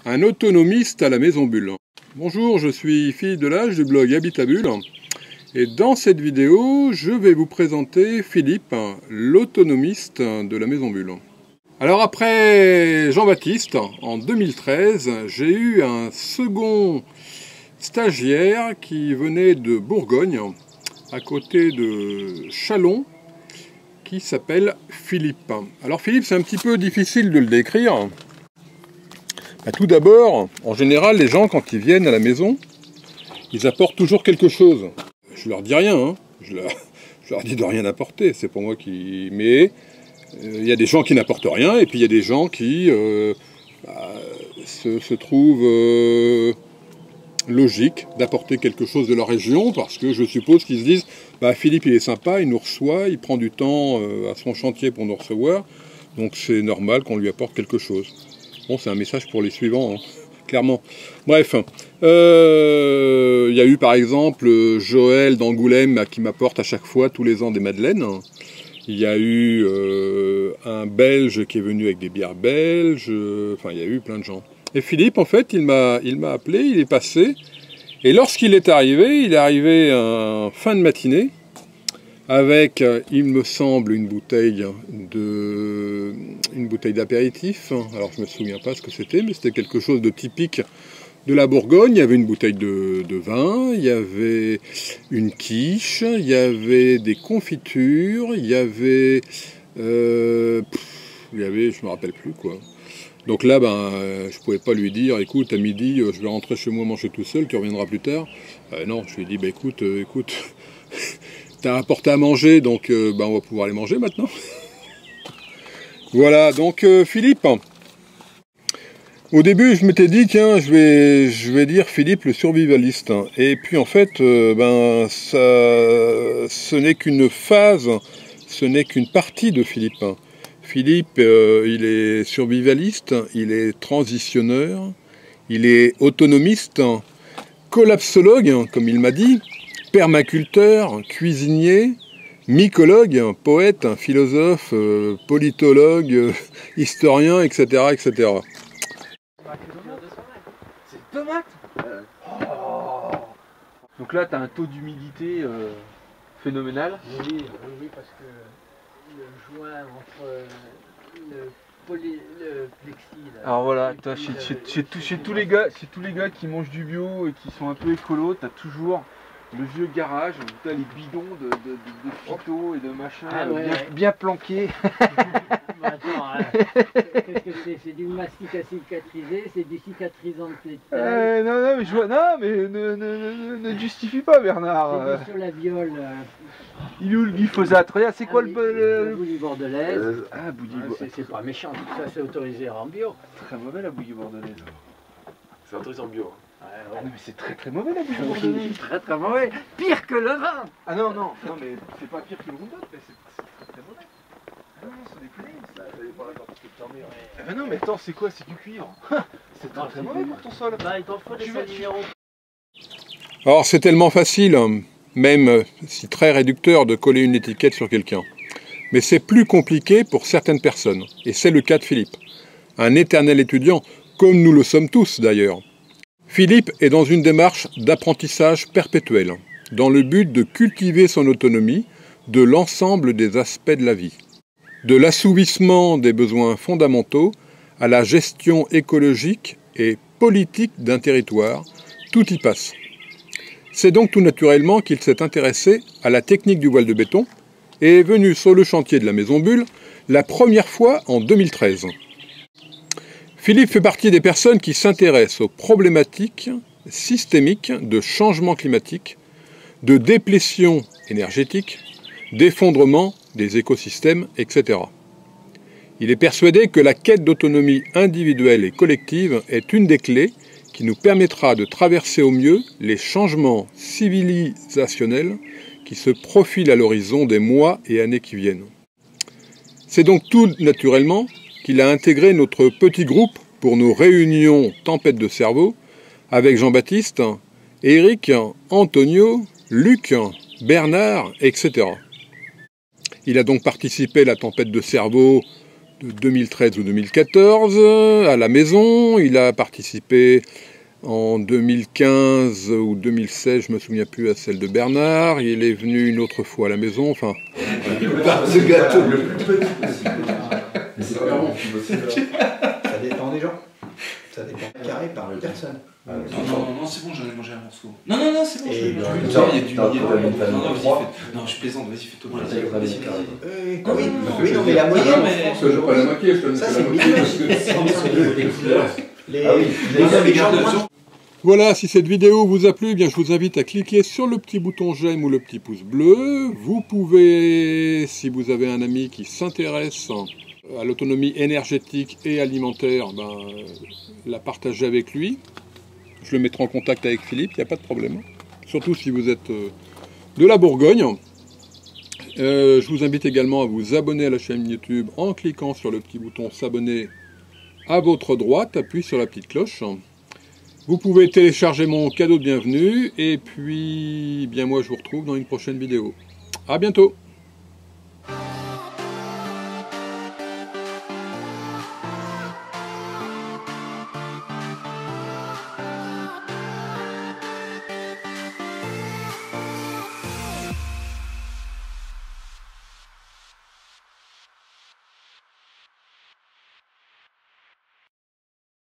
Un autonomiste à la Maison Bulle. Bonjour, je suis Philippe Delage du blog Habitabule. Et dans cette vidéo, je vais vous présenter Philippe, l'autonomiste de la Maison Bulle. Alors après Jean-Baptiste, en 2013, j'ai eu un second stagiaire qui venait de Bourgogne, à côté de Châlons, qui s'appelle Philippe. Alors Philippe, c'est un petit peu difficile de le décrire. Tout d'abord, en général, les gens, quand ils viennent à la maison, ils apportent toujours quelque chose. Je leur dis rien, hein. Je leur dis de rien apporter, c'est pour moi qui... Mais il y a des gens qui n'apportent rien, et puis il y a des gens qui se trouvent logique d'apporter quelque chose de leur région, parce que je suppose qu'ils se disent Philippe il est sympa, il nous reçoit, il prend du temps à son chantier pour nous recevoir, donc c'est normal qu'on lui apporte quelque chose. Bon, c'est un message pour les suivants, hein, clairement. Bref, il y a eu par exemple Joël d'Angoulême qui m'apporte à chaque fois, tous les ans, des madeleines. Il y a eu un Belge qui est venu avec des bières belges, enfin il y a eu plein de gens. Et Philippe, en fait, il m'a appelé, il est passé, et lorsqu'il est arrivé en fin de matinée, avec, il me semble, une bouteille d'apéritif. Alors je me souviens pas ce que c'était, mais c'était quelque chose de typique de la Bourgogne. Il y avait une bouteille de vin, il y avait une quiche, il y avait des confitures, il y avait, je me rappelle plus quoi. Donc là, je pouvais pas lui dire, écoute, à midi, je vais rentrer chez moi manger tout seul, tu reviendras plus tard. Non, je lui ai dit, écoute, t'as apporté à manger, donc on va pouvoir aller manger maintenant. Voilà, donc Philippe. Au début, je m'étais dit, tiens, je vais dire Philippe le survivaliste. Et puis en fait, ce n'est qu'une phase, ce n'est qu'une partie de Philippe. Philippe, il est survivaliste, il est transitionneur, il est autonomiste, collapsologue, comme il m'a dit, permaculteur, cuisinier, mycologue, poète, philosophe, politologue, historien, etc., etc. C'est une tomate. Donc là, tu as un taux d'humidité phénoménal. Oui, parce que le joint entre le plexi... Là, alors voilà, chez tous les gars qui mangent du bio et qui sont un peu écolos, tu as toujours le vieux garage où tu as les bidons de phyto et de machin bien planqués. Attends, qu'est-ce que c'est? C'est du mastic à cicatriser, c'est du cicatrisant de plétal. Non, mais je vois. Non, mais ne justifie pas, Bernard. C'est sur la viole. Il est où le glyphosate? Regarde, c'est quoi le bouillie bordelaise. Bouillie. C'est pas méchant, tout ça c'est autorisé en bio. Très mauvais la bouillie bordelaise. C'est autorisé en bio. Ah non, mais c'est très mauvais la bouillie bordelaise. Très mauvais. Pire que le vin. Ah non, mais c'est pas pire que le roudotte, mais c'est très mauvais. Ah non, c'est des conneries. Non, mais attends, c'est quoi? C'est du cuivre. C'est très mauvais pour ton sol. Il t'en faut des numéros. Alors c'est tellement facile, même si très réducteur, de coller une étiquette sur quelqu'un. Mais c'est plus compliqué pour certaines personnes. Et c'est le cas de Philippe. Un éternel étudiant, comme nous le sommes tous d'ailleurs. Philippe est dans une démarche d'apprentissage perpétuel, dans le but de cultiver son autonomie de l'ensemble des aspects de la vie. De l'assouvissement des besoins fondamentaux à la gestion écologique et politique d'un territoire, tout y passe. C'est donc tout naturellement qu'il s'est intéressé à la technique du voile de béton et est venu sur le chantier de la Maison Bulle la première fois en 2013. Philippe fait partie des personnes qui s'intéressent aux problématiques systémiques de changement climatique, de déplétion énergétique, d'effondrement des écosystèmes, etc. Il est persuadé que la quête d'autonomie individuelle et collective est une des clés qui nous permettra de traverser au mieux les changements civilisationnels qui se profilent à l'horizon des mois et années qui viennent. C'est donc tout naturellement qu'il a intégré notre petit groupe pour nos réunions Tempête de cerveau avec Jean-Baptiste, Eric, Antonio, Luc, Bernard, etc. Il a donc participé à la Tempête de cerveau 2013 ou 2014 à la maison. Il a participé en 2015 ou 2016, je me souviens plus, à celle de Bernard. Il est venu une autre fois à la maison. Enfin, Ce gâteau le plus petit possible. Mais c'est pas bon. Ça dépend des gens. Ça dépend carré par personne. Non, c'est bon, j'en ai mangé un morceau. Non, c'est bon, je l'ai mangé. Non, je plaisante, vas-y, fais-toi plaisir. Oui, non, mais la moyenne en France aujourd'hui, ça c'est les gens de moins. voilà, si cette vidéo vous a plu, eh bien, je vous invite à cliquer sur le petit bouton j'aime ou le petit pouce bleu. Vous pouvez, si vous avez un ami qui s'intéresse à l'autonomie énergétique et alimentaire, la partager avec lui. Je le mettrai en contact avec Philippe, il n'y a pas de problème. Surtout si vous êtes de la Bourgogne. Je vous invite également à vous abonner à la chaîne YouTube en cliquant sur le petit bouton s'abonner à votre droite, appuyez sur la petite cloche. Vous pouvez télécharger mon cadeau de bienvenue et puis bien moi je vous retrouve dans une prochaine vidéo. À bientôt.